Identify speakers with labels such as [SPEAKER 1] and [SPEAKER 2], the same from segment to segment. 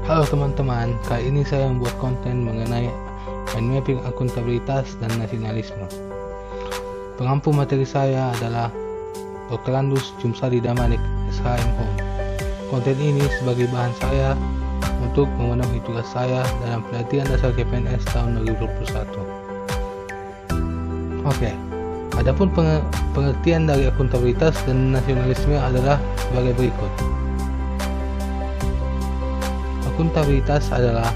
[SPEAKER 1] Halo teman-teman, kali ini saya membuat konten mengenai mind mapping akuntabilitas dan nasionalisme. Pengampu materi saya adalah Dr. Landus Jumsari Damanik, SHM. Konten ini sebagai bahan saya untuk memenuhi tugas saya dalam pelatihan dasar CPNS tahun 2021. Oke, adapun pengertian dari akuntabilitas dan nasionalisme adalah sebagai berikut. Akuntabilitas adalah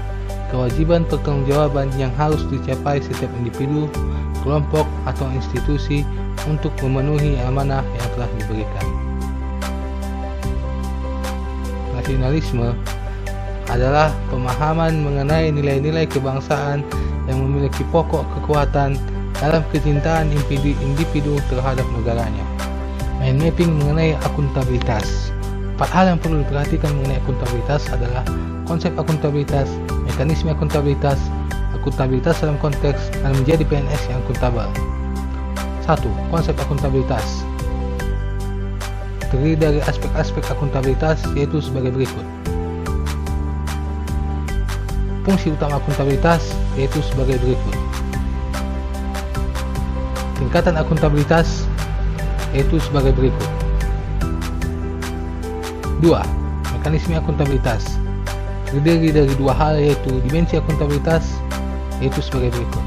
[SPEAKER 1] kewajiban pertanggungjawaban yang harus dicapai setiap individu, kelompok, atau institusi untuk memenuhi amanah yang telah diberikan. Nasionalisme adalah pemahaman mengenai nilai-nilai kebangsaan yang memiliki pokok kekuatan dalam kecintaan individu terhadap negaranya. Mind mapping mengenai akuntabilitas. 4 hal yang perlu diperhatikan mengenai akuntabilitas adalah konsep akuntabilitas, mekanisme akuntabilitas, akuntabilitas dalam konteks dan menjadi PNS yang akuntabel. 1. Konsep akuntabilitas terdiri dari aspek-aspek akuntabilitas, yaitu sebagai berikut. Fungsi utama akuntabilitas yaitu sebagai berikut. Tingkatan akuntabilitas yaitu sebagai berikut. 2. Mekanisme akuntabilitas terdiri dari 2 hal, yaitu dimensi akuntabilitas yaitu sebagai berikut.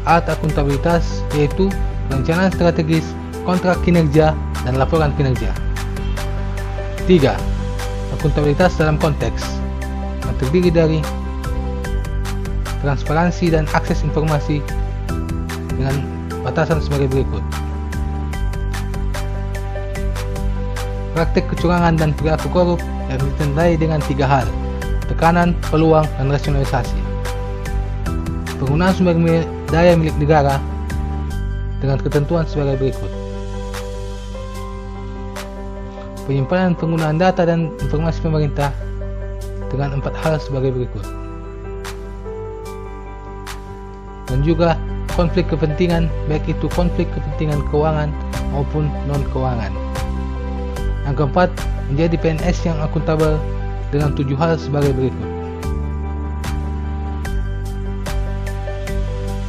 [SPEAKER 1] Alat akuntabilitas yaitu perencanaan strategis, kontrak kinerja, dan laporan kinerja. 3. Akuntabilitas dalam konteks yang terdiri dari transparansi dan akses informasi dengan batasan sebagai berikut. Praktek kecurangan dan perilaku korup yang ditandai dengan 3 hal: tekanan, peluang, dan rasionalisasi. Penggunaan sumber daya milik negara dengan ketentuan sebagai berikut. Penyimpanan penggunaan data dan informasi pemerintah dengan 4 hal sebagai berikut. Dan juga konflik kepentingan, baik itu konflik kepentingan keuangan maupun non-keuangan. Yang keempat, menjadi PNS yang akuntabel dengan 7 hal sebagai berikut.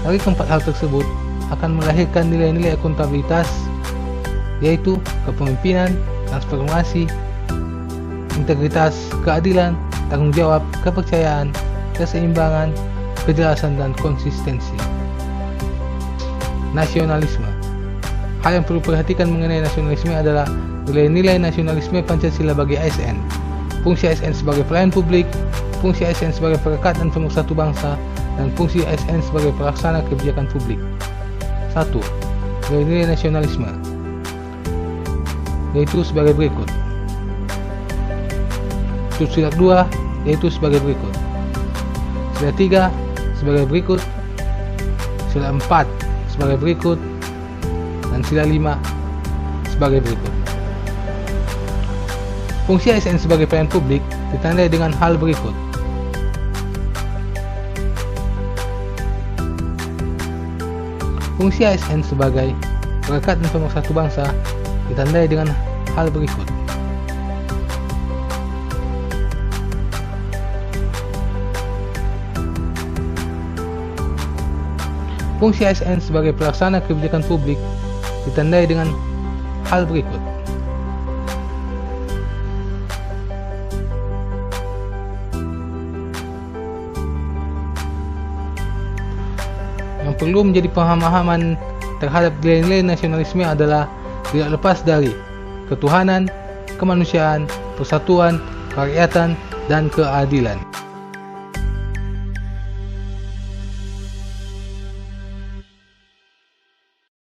[SPEAKER 1] Dari keempat hal tersebut akan melahirkan nilai-nilai akuntabilitas, yaitu kepemimpinan, transformasi, integritas, keadilan, tanggung jawab, kepercayaan, keseimbangan, kejelasan, dan konsistensi. Nasionalisme. Hal yang perlu perhatikan mengenai nasionalisme adalah nilai-nilai nasionalisme Pancasila bagi ASN, fungsi ASN sebagai pelayan publik, fungsi ASN sebagai perekat dan pemersatu bangsa, dan fungsi ASN sebagai pelaksana kebijakan publik. 1. Nilai-nilai nasionalisme yaitu sebagai berikut. Sila 2 yaitu sebagai berikut. Sila 3 sebagai berikut. Sila 4 sebagai berikut. Dan sila 5 sebagai berikut. Fungsi ASN sebagai pelayan publik ditandai dengan hal berikut. Fungsi ASN sebagai perekat dan pemersatu bangsa ditandai dengan hal berikut. Fungsi ASN sebagai pelaksana kebijakan publik ditandai dengan hal berikut. Yang perlu menjadi pemahaman terhadap nilai-nilai nasionalisme adalah tidak lepas dari ketuhanan, kemanusiaan, persatuan, kerakyatan, dan keadilan.